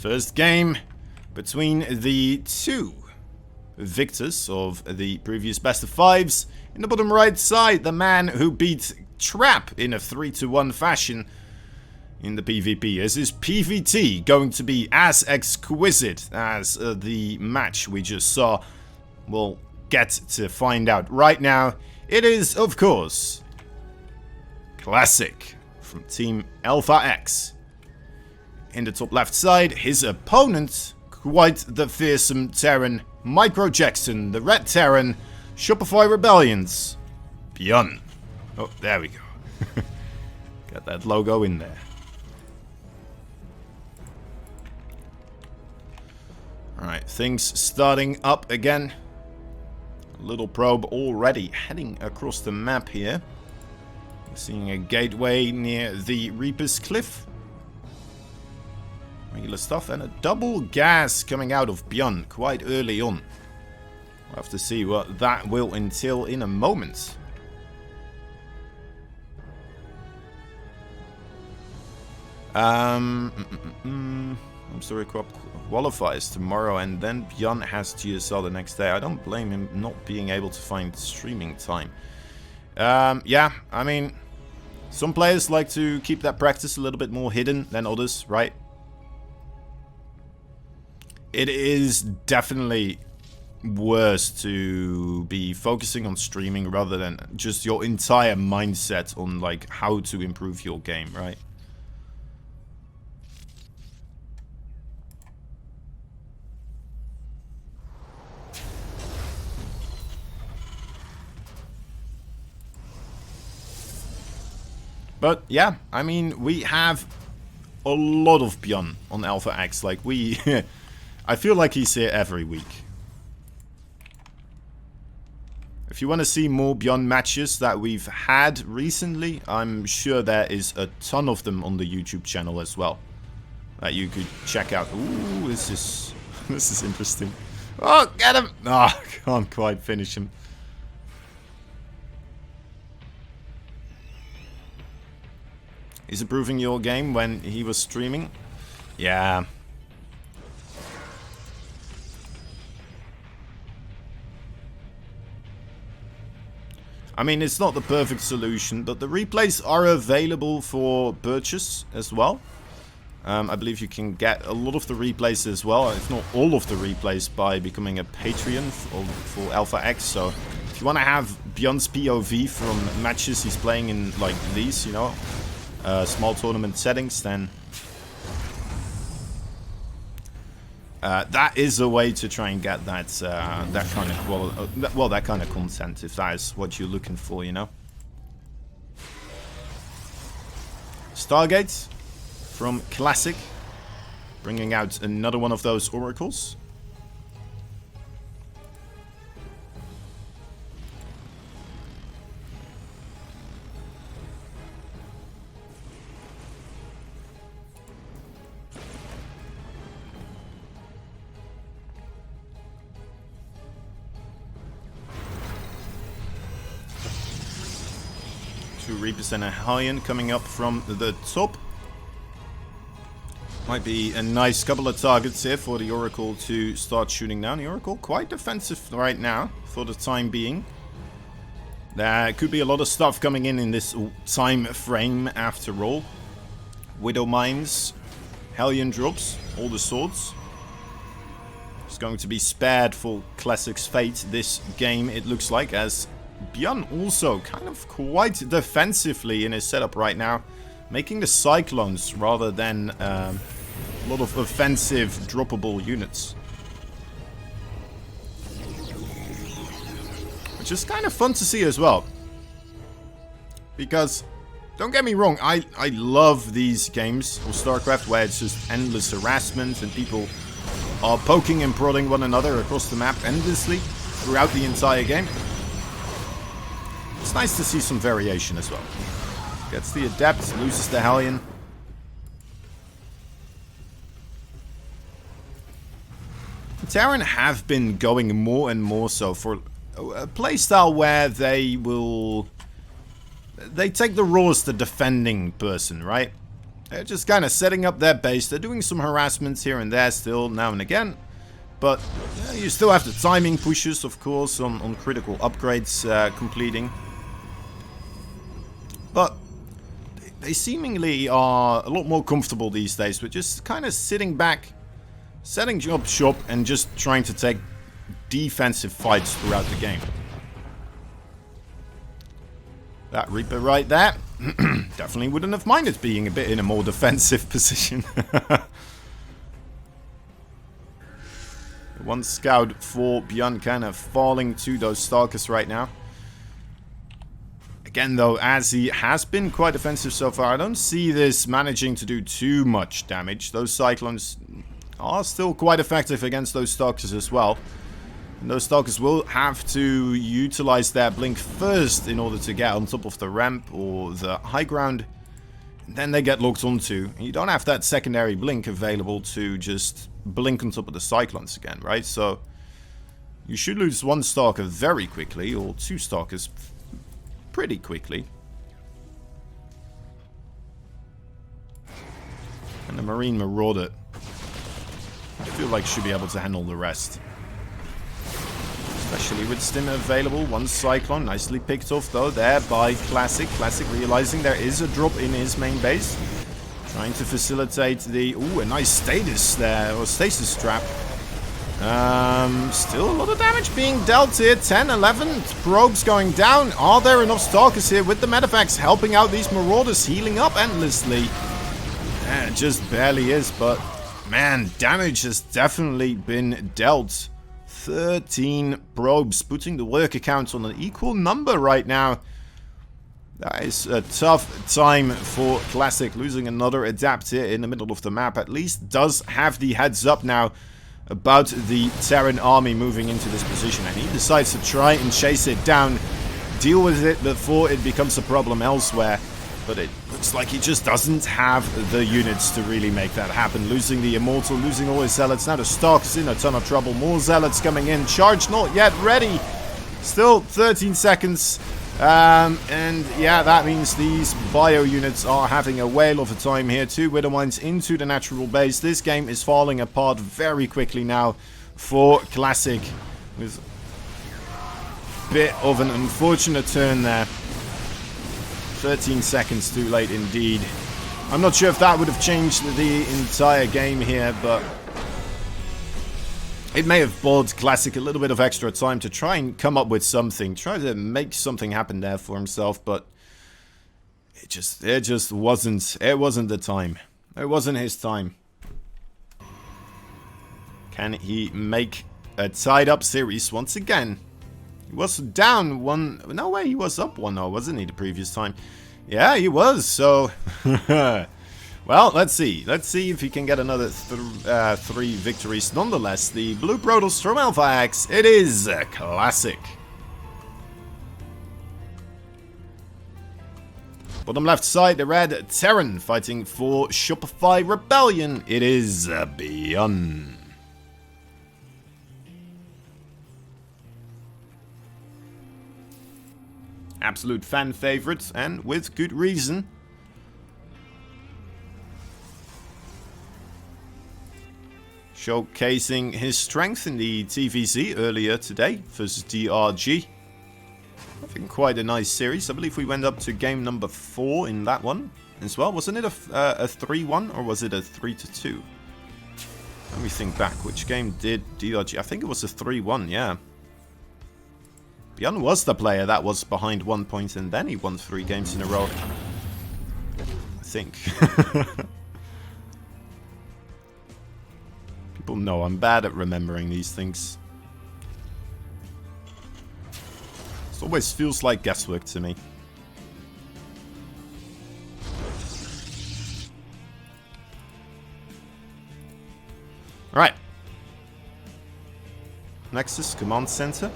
First game between the two victors of the previous best of fives. In the bottom right side, the man who beat Trap in a 3-1 fashion in the PvP. Is his PvT going to be as exquisite as the match we just saw? We'll get to find out right now. It is, of course, Classic from Team Alpha X. In the top left side, his opponent, quite the fearsome Terran, Micro Jackson, the Red Terran, Shopify Rebellions, Byun. Oh, there we go. Got that logo in there. Alright, things starting up again. A little probe already heading across the map here. Seeing a gateway near the Reaper's Cliff. Regular stuff, and a double gas coming out of Byun quite early on. We'll have to see what that will entail in a moment. I'm sorry, qualifies tomorrow, and then Byun has GSL the next day. I don't blame him not being able to find streaming time. Yeah, I mean, some players like to keep that practice a little bit more hidden than others, right? It is definitely worse to be focusing on streaming rather than just your entire mindset on like how to improve your game, right? But yeah, I mean, we have a lot of Byun on Alpha X. Like we, I feel like he's here every week. If you want to see more Byun matches that we've had recently, I'm sure there is a ton of them on the YouTube channel as well that you could check out. Ooh, this is interesting. Oh, get him! Ah, oh, can't quite finish him. Is improving your game when he was streaming? Yeah. I mean, it's not the perfect solution, but the replays are available for purchase as well. I believe you can get a lot of the replays as well, if not all of the replays, by becoming a Patreon for Alpha X. So if you want to have Byun's POV from matches he's playing in like these, you know, small tournament settings, then that is a way to try and get that that kind of that kind of content, if that is what you're looking for, you know. Stargate from Classic, bringing out another one of those oracles. Two Reapers and a Hellion coming up from the top. Might be a nice couple of targets here for the Oracle to start shooting down. The Oracle quite defensive right now for the time being. There could be a lot of stuff coming in this time frame after all. Widow Mines, Hellion drops, all the swords. It's going to be spared for Classic's fate this game, it looks like, as Byun also kind of quite defensively in his setup right now, making the Cyclones rather than a lot of offensive droppable units. Which is kind of fun to see as well. Because, don't get me wrong, I love these games of StarCraft where it's just endless harassment and people are poking and prodding one another across the map endlessly throughout the entire game. It's nice to see some variation as well. Gets the Adept, loses the Hellion. Terran have been going more and more so for a playstyle where they take the role as the defending person, right? They're just kind of setting up their base. They're doing some harassments here and there still, now and again. But you still have the timing pushes, of course, on critical upgrades completing. But they seemingly are a lot more comfortable these days with just kind of sitting back, setting up shop, and just trying to take defensive fights throughout the game. That Reaper right there definitely wouldn't have minded being a bit in a more defensive position. One scout for Byun kind of falling to those Stalkers right now. Again though, as he has been quite offensive so far, I don't see this managing to do too much damage. Those Cyclones are still quite effective against those Stalkers as well. And those Stalkers will have to utilize their blink first in order to get on top of the ramp or the high ground. And then they get locked onto. And you don't have that secondary blink available to just blink on top of the Cyclones again, right? So you should lose one Stalker very quickly, or two Stalkers pretty quickly. And the Marine Marauder, I feel like should be able to handle the rest. Especially with Stim available. One Cyclone nicely picked off though there by Classic. Classic realizing there is a drop in his main base. Trying to facilitate the... Ooh, a nice status there, or stasis trap. Still a lot of damage being dealt here. 10, 11 probes going down. Are there enough Stalkers here with the Medivacs helping out these Marauders, healing up endlessly? Yeah, it just barely is, but man, damage has definitely been dealt. 13 probes, putting the worker count on an equal number right now. That is a tough time for Classic. Losing another adapt here in the middle of the map at least does have the heads up now about the Terran army moving into this position. And he decides to try and chase it down, deal with it before it becomes a problem elsewhere. But it looks like he just doesn't have the units to really make that happen. Losing the Immortal, losing all his Zealots. Now the Stark's in a ton of trouble. More Zealots coming in. Charge not yet ready. Still 13 seconds. And yeah, that means these bio units are having a whale of a time here. Two Widowmines into the natural base. This game is falling apart very quickly now for Classic. With a bit of an unfortunate turn there. 13 seconds too late indeed. I'm not sure if that would have changed the entire game here, but it may have bought Classic a little bit of extra time to try and come up with something, try to make something happen there for himself, but it just wasn't the time. It wasn't his time. Can he make a tied up series once again? He was down one... No way, he was up 1-0, wasn't he, the previous time? Yeah, he was, so... Well, let's see. Let's see if he can get another 3 victories. Nonetheless, the Blue Brodals from ITaX, it is a Classic. Bottom left side, the red Terran fighting for Shopify Rebellion. It is Byun. Absolute fan favorite, and with good reason. Showcasing his strength in the TVC earlier today versus DRG. Having quite a nice series. I believe we went up to game number 4 in that one as well. Wasn't it a 3-1 or was it a 3-2? Let me think back. Which game did DRG? I think it was a 3-1, yeah. Byun was the player that was behind 1 point and then he won 3 games in a row. I think. People know I'm bad at remembering these things. It always feels like guesswork to me. Alright. Nexus Command Center.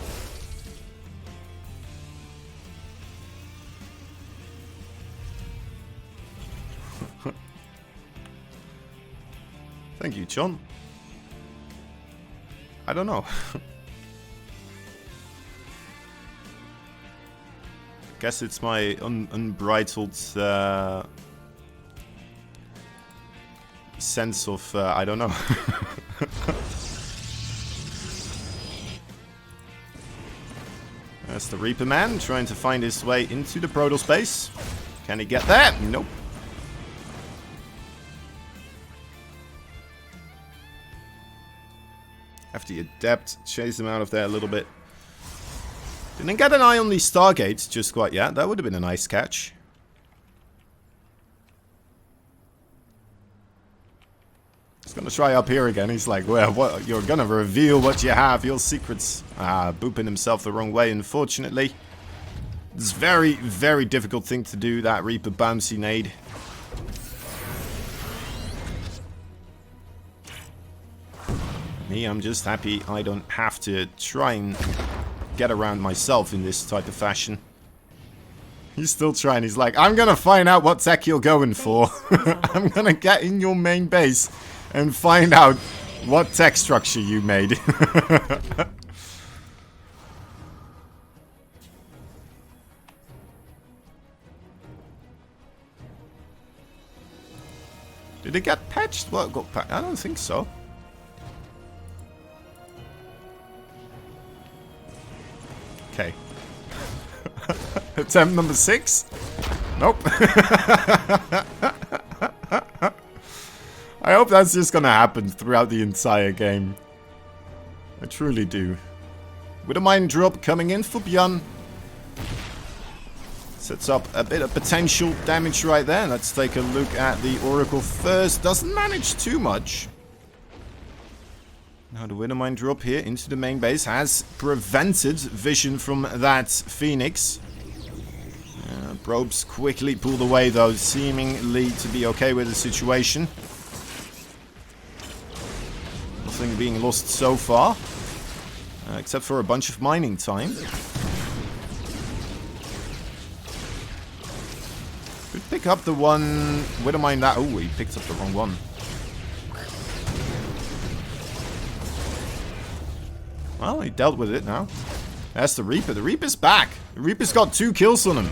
Thank you, John. I don't know. Guess it's my unbridled sense of, I don't know. That's the Reaper Man trying to find his way into the Proto space. Can he get there? Nope. Have the Adept chase him out of there a little bit. Didn't get an eye on these Stargates just quite yet. That would have been a nice catch. He's gonna try up here again. He's like, well, what? You're gonna reveal what you have, your secrets. Booping himself the wrong way, unfortunately. It's very, very difficult thing to do, that Reaper bouncy nade. Me, I'm just happy I don't have to try and get around myself in this type of fashion. He's still trying. He's like, I'm gonna find out what tech you're going for. I'm gonna get in your main base and find out what tech structure you made. Did it get patched? What got patched? I don't think so. Okay. Attempt number 6? Nope. I hope that's just gonna happen throughout the entire game. I truly do. With a mind drop coming in for Byun. Sets up a bit of potential damage right there. Let's take a look at the Oracle first. Doesn't manage too much. Now the Widowmine drop here into the main base has prevented vision from that Phoenix. Probes quickly pulled away though, seemingly to be okay with the situation. Nothing being lost so far, except for a bunch of mining time. Could pick up the one Widowmine that... Oh, he picked up the wrong one. Well, he dealt with it now. That's the Reaper. The Reaper's back. The Reaper's got 2 kills on him.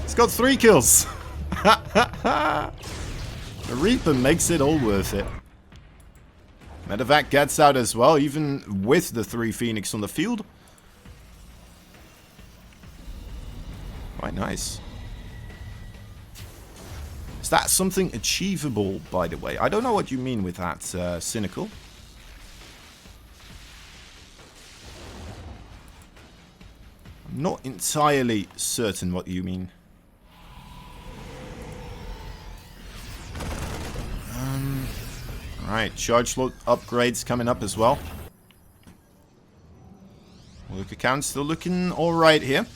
He's got 3 kills. The Reaper makes it all worth it. Medevac gets out as well, even with the 3 Phoenix on the field. Quite nice. Is that something achievable, by the way? I don't know what you mean with that, Cynical. I'm not entirely certain what you mean. Alright, charge slot upgrades coming up as well. Worker count still looking alright here.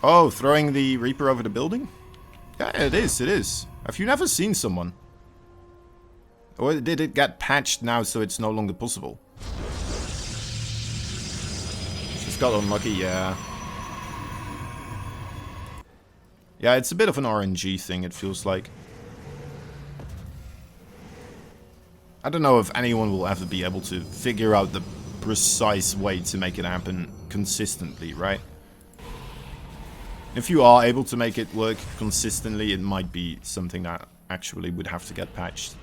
Oh, throwing the Reaper over the building? Yeah, it is, it is. Have you never seen someone? Or did it get patched now so it's no longer possible? Just got unlucky, yeah. Yeah, it's a bit of an RNG thing, it feels like. I don't know if anyone will ever be able to figure out the precise way to make it happen consistently, right? If you are able to make it work consistently, it might be something that actually would have to get patched.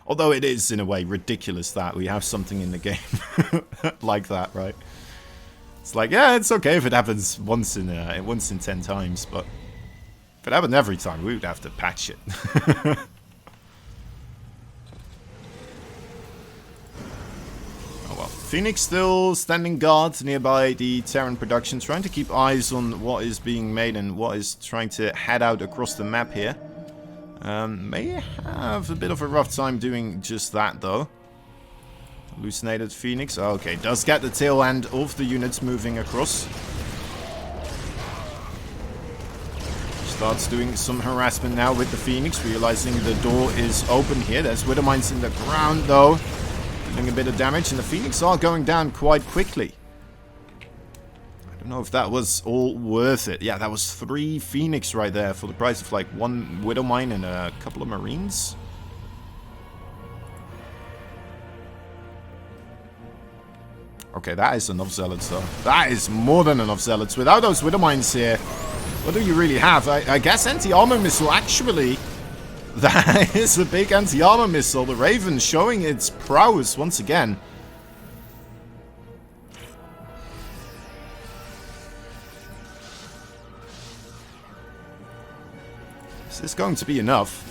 Although it is, in a way, ridiculous that we have something in the game like that, right? It's like, yeah, it's okay if it happens once in 10 times, but if it happened every time, we would have to patch it. Phoenix still standing guard nearby the Terran production, trying to keep eyes on what is being made and what is trying to head out across the map here. May have a bit of a rough time doing just that though. Hallucinated Phoenix. Okay, does get the tail end of the units moving across. Starts doing some harassment now with the Phoenix, realizing the door is open here. There's Widowmines in the ground though. Doing a bit of damage, and the Phoenix are going down quite quickly. I don't know if that was all worth it. Yeah, that was 3 Phoenix right there for the price of like 1 Widowmine and a couple of Marines. Okay, that is enough Zealots though. That is more than enough Zealots. Without those Widowmines here, What do you really have? I guess anti-armor missile, actually. That is a big anti-armor missile. The Raven showing its prowess once again. Is this going to be enough?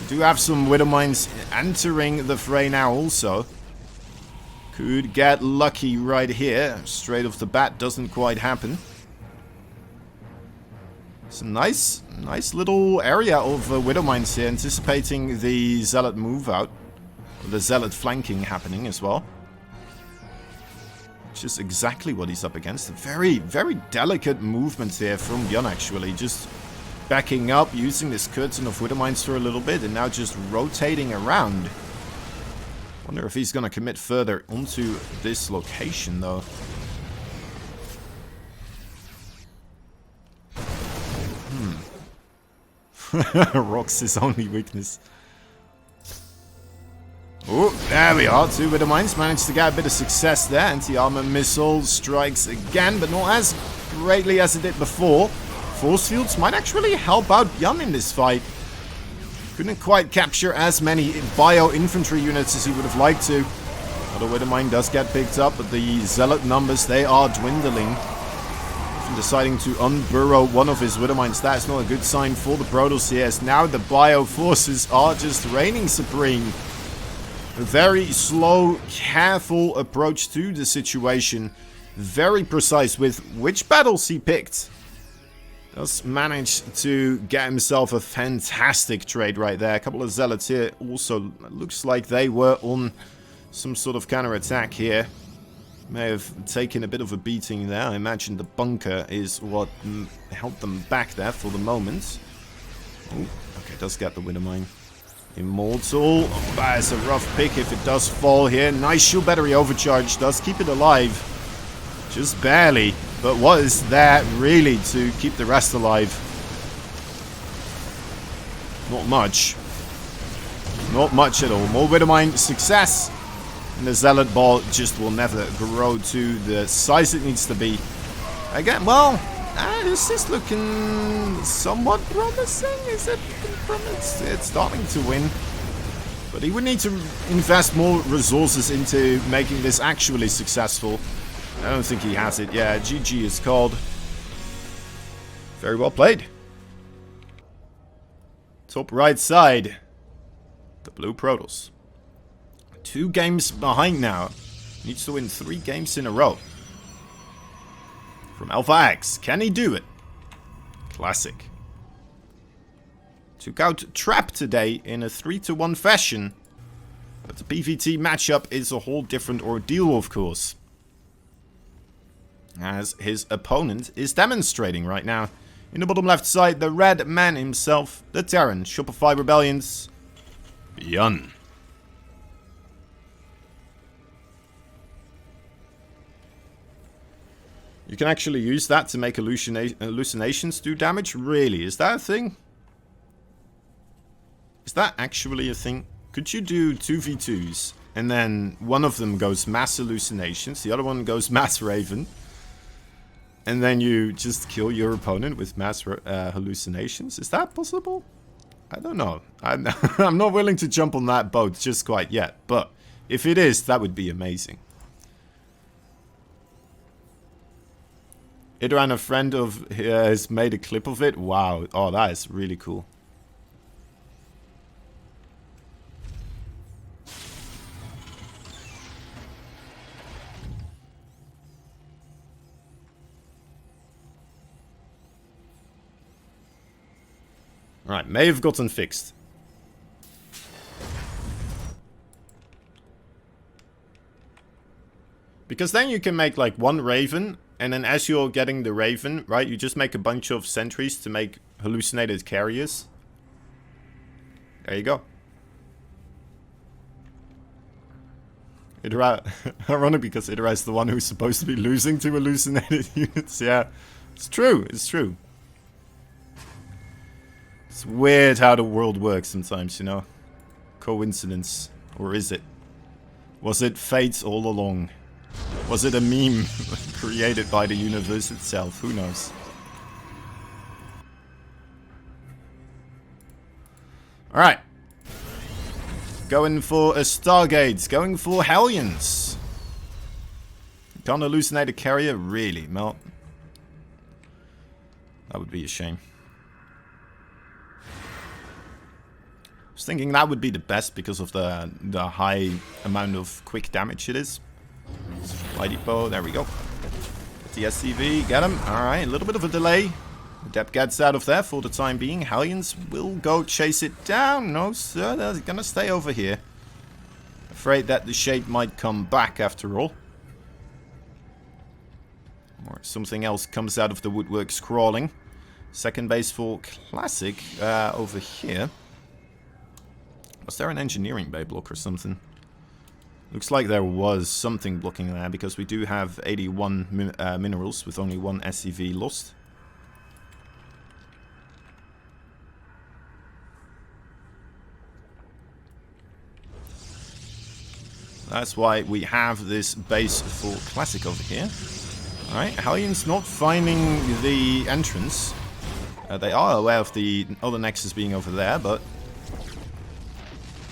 We do have some Widow Mines entering the fray now also. Could get lucky right here. Straight off the bat, doesn't quite happen. It's a nice little area of Widow Mines here, anticipating the Zealot move out. The Zealot flanking happening as well. Which is exactly what he's up against. Very, very delicate movements here from Byun, actually. Just backing up, using this curtain of Widow Mines for a little bit, and now just rotating around. Wonder if he's going to commit further onto this location, though. Rock's his only weakness. Oh, there we are. 2 Widow Mines managed to get a bit of success there. Anti-armor missile strikes again, but not as greatly as it did before. Force fields might actually help out Byun in this fight. Couldn't quite capture as many bio-infantry units as he would have liked to. But a Widow Mine does get picked up, but the Zealot numbers, they are dwindling. Deciding to unburrow one of his Widow Mines. That's not a good sign for the Protoss here, as now the bio forces are just reigning supreme. A very slow, careful approach to the situation. Very precise with which battles he picked. Does manage to get himself a fantastic trade right there. A couple of Zealots here also looks like they were on some sort of counterattack here. May have taken a bit of a beating there. I imagine the bunker is what held them back there for the moment. Oh, okay, does get the Widow Mine. Immortal. Oh, that's a rough pick if it does fall here. Nice shield battery overcharge. Does keep it alive. Just barely. But what is that really to keep the rest alive? Not much. Not much at all. More Widow Mine success. And the Zealot ball just will never grow to the size it needs to be. Again, well, this is looking somewhat promising. Is it promising? It's starting to win. But he would need to invest more resources into making this actually successful. I don't think he has it. Yeah, GG is called. Very well played. Top right side. The Blue Protoss. 2 games behind now. Needs to win 3 games in a row. From Alpha X. Can he do it? Classic. Took out Trap today in a 3-1 fashion. But the PvT matchup is a whole different ordeal, of course. As his opponent is demonstrating right now. In the bottom left side, the red man himself, the Terran, Shopify Rebellions, Byun. You can actually use that to make hallucinations do damage? Really? Is that a thing? Is that actually a thing? Could you do 2v2s and then one of them goes mass hallucinations, the other one goes mass raven, and then you just kill your opponent with mass hallucinations? Is that possible? I don't know. I'm not willing to jump on that boat just quite yet, but if it is, that would be amazing. Idran, a friend of has made a clip of it. Wow. Oh, that is really cool. Alright, may have gotten fixed. Because then you can make like 1 Raven, and then as you're getting the Raven, right, you just make a bunch of sentries to make hallucinated carriers. There you go. Ironic because Idra is the one who's supposed to be losing to hallucinated units. Yeah, it's true, it's true. It's weird how the world works sometimes, you know. Coincidence. Or is it? Was it fate all along? Was it a meme created by the universe itself? Who knows? Alright. Going for a Stargate. Going for Hellions. Can't hallucinate a carrier? Really? Well, that would be a shame. I was thinking that would be the best because of the high amount of quick damage it is. Fly depot, there we go. Get the SCV, get him. Alright, a little bit of a delay. Adept gets out of there for the time being. Hellions will go chase it down. No, sir, they're gonna stay over here. Afraid that the shade might come back after all. Or something else comes out of the woodwork scrawling. Second base for Classic over here. Was there an engineering bay block or something? Looks like there was something blocking there because we do have 81 minerals with only one SCV lost. That's why we have this base for Classic over here. Alright, Hellions not finding the entrance. They are aware of the other Nexus being over there, but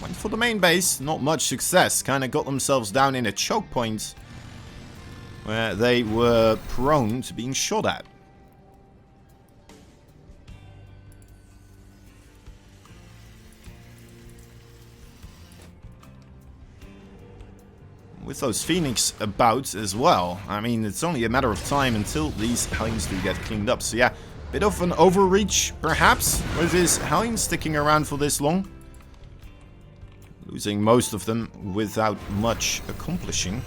went for the main base. Not much success. Kind of got themselves down in a choke point where they were prone to being shot at. With those Phoenix about as well. I mean, it's only a matter of time until these Hellions do get cleaned up. So yeah, bit of an overreach, perhaps, with his Hellions sticking around for this long. Losing most of them without much accomplishing.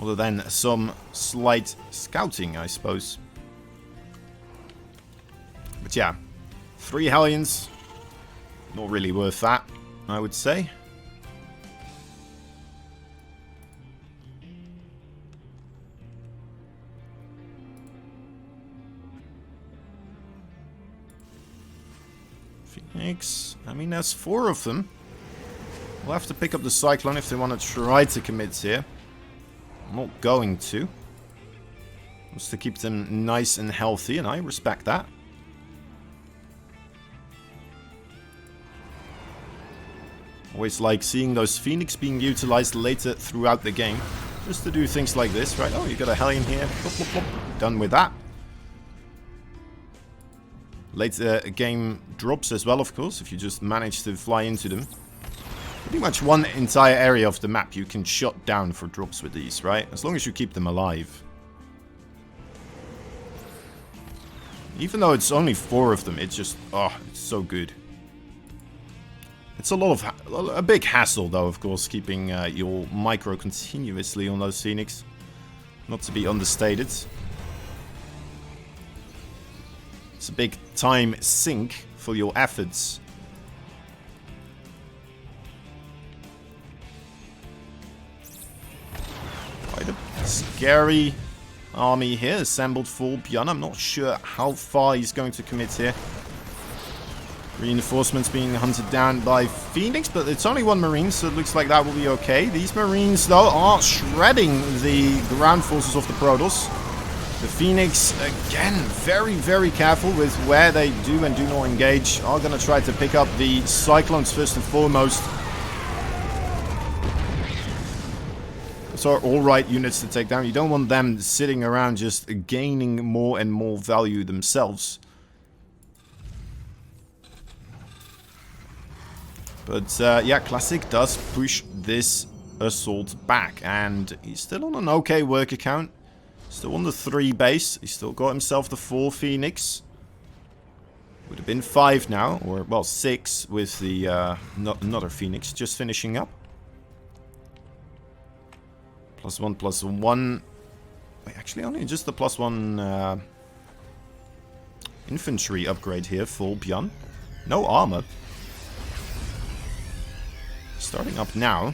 Other than some slight scouting, I suppose. But yeah, 3 Hellions. Not really worth that, I would say. Phoenix. I mean, there's 4 of them. We'll have to pick up the Cyclone if they want to try to commit here. I'm not going to. Just to keep them nice and healthy, and I respect that. Always like seeing those Phoenix being utilized later throughout the game. Just to do things like this, right? Oh, you got a Hellion here. Plop, plop, plop. Done with that. Later game drops as well, of course, if you just manage to fly into them. Pretty much one entire area of the map you can shut down for drops with these, right? As long as you keep them alive. Even though it's only 4 of them, it's just, oh, it's so good. It's a big hassle, though, of course, keeping your micro continuously on those Phoenix. Not to be understated. It's a big time sink for your efforts. Quite a scary army here assembled for Byun. I'm not sure how far he's going to commit here. Reinforcements being hunted down by Phoenix, but it's only 1 Marine, so it looks like that will be okay. These Marines, though, are shredding the ground forces of the Protoss. The Phoenix, again, very, very careful with where they do and do not engage. Are going to try to pick up the Cyclones first and foremost. Those are alright units to take down. You don't want them sitting around just gaining more and more value themselves. But yeah, Classic does push this assault back. And he's still on an okay work account. Still on the 3 base. He's still got himself the 4 Phoenix. Would have been 5 now. Or, well, 6 with the another Phoenix just finishing up. +1, +1. Wait, actually only just the +1 infantry upgrade here for Byun. No armor. Starting up now.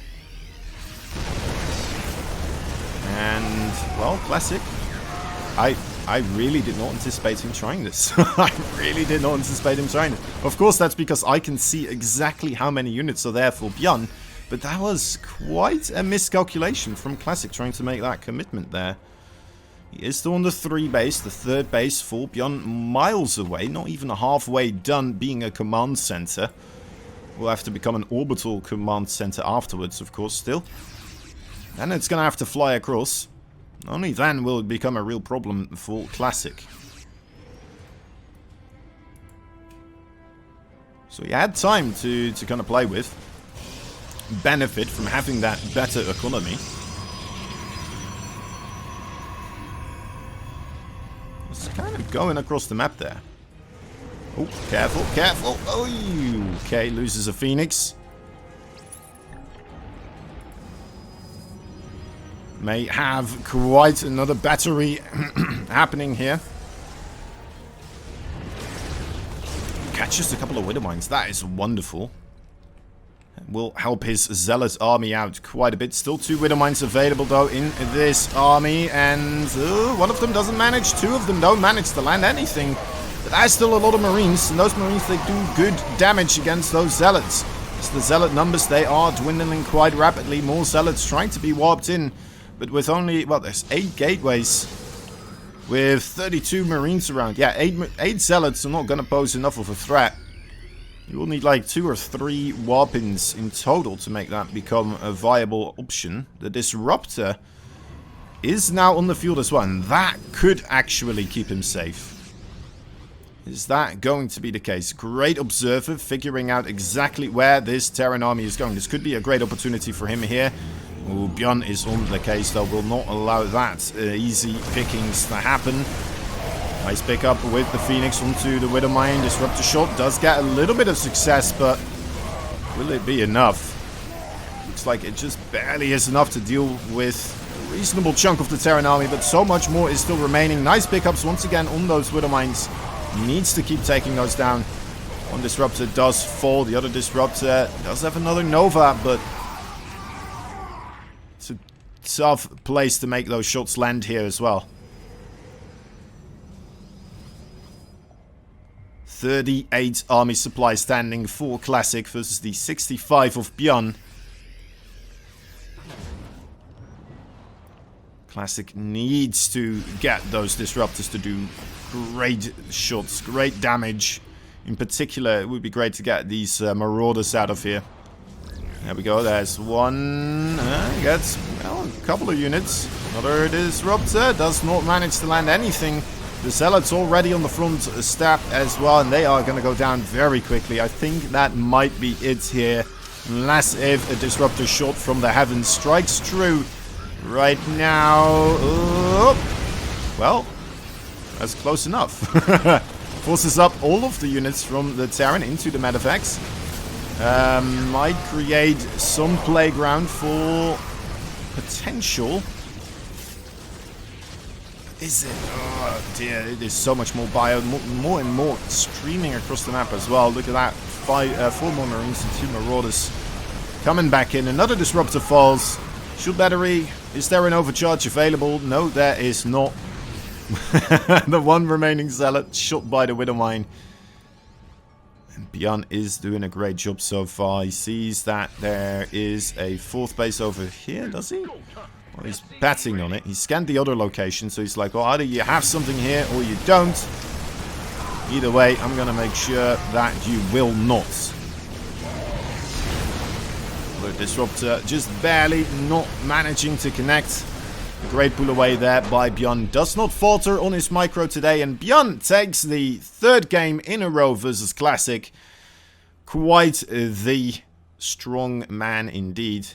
And, well, Classic. I really did not anticipate him trying this. I really did not anticipate him trying it. Of course, that's because I can see exactly how many units are there for Byun. But that was quite a miscalculation from Classic trying to make that commitment there. He is still on the 3 base, the 3rd base for Byun, miles away, not even halfway done being a command center. Will have to become an orbital command center afterwards, of course, still. And it's gonna have to fly across. Only then will it become a real problem for Classic. So he had time to kind of play with. Benefit from having that better economy. It's kind of going across the map there. Oh, careful, careful. Oh, okay, loses a Phoenix. May have quite another battery happening here. Catches a couple of Widowmines. That is wonderful. Will help his Zealot army out quite a bit. Still 2 Widowmines available though in this army. And one of them doesn't manage. 2 of them don't manage to land anything. But that's still a lot of Marines. And those Marines, they do good damage against those Zealots. As the Zealot numbers, they are dwindling quite rapidly. More Zealots trying to be warped in. But with only, well, there's 8 gateways. With 32 Marines around. Yeah, 8 Zealots are not going to pose enough of a threat. You will need like 2 or 3 warpins in total to make that become a viable option. The Disruptor is now on the field as well, and that could actually keep him safe. Is that going to be the case? Great observer, figuring out exactly where this Terran army is going. This could be a great opportunity for him here. Ooh, Byun is on the case, though, will not allow that easy pickings to happen. Nice pickup with the Phoenix onto the Widowmine. Disruptor shot does get a little bit of success, but will it be enough? Looks like it just barely is enough to deal with a reasonable chunk of the Terran army, but so much more is still remaining. Nice pickups once again on those Widowmines. Needs to keep taking those down. One Disruptor does fall. The other Disruptor does have another Nova, but it's a tough place to make those shots land here as well. 38 army supply standing for Classic versus the 65 of Byun. Classic needs to get those Disruptors to do great shots, great damage. In particular, it would be great to get these Marauders out of here. There we go, there's one. Gets, well, a couple of units. Another Disruptor does not manage to land anything. The Zealots already on the front step as well, and they are going to go down very quickly. I think that might be it here. Unless if a Disruptor shot from the heavens strikes true right now. Well, that's close enough. Forces up all of the units from the Terran into the Medevacs. Might create some playground for potential. Is it? Oh dear, it is so much more bio, more and more streaming across the map as well. Look at that, 4 more Marines and 2 Marauders coming back in. Another Disruptor falls. Shield battery, is there an overcharge available? No, there is not. The one remaining Zealot shot by the Widowmine. And Byun is doing a great job so far. He sees that there is a 4th base over here, does he? Well, he's batting on it. He scanned the other location, so he's like, well, either you have something here or you don't. Either way, I'm going to make sure that you will not. The Disruptor just barely not managing to connect. A great pull away there by Byun. Does not falter on his micro today, and Byun takes the 3rd game in a row versus Classic. Quite the strong man indeed.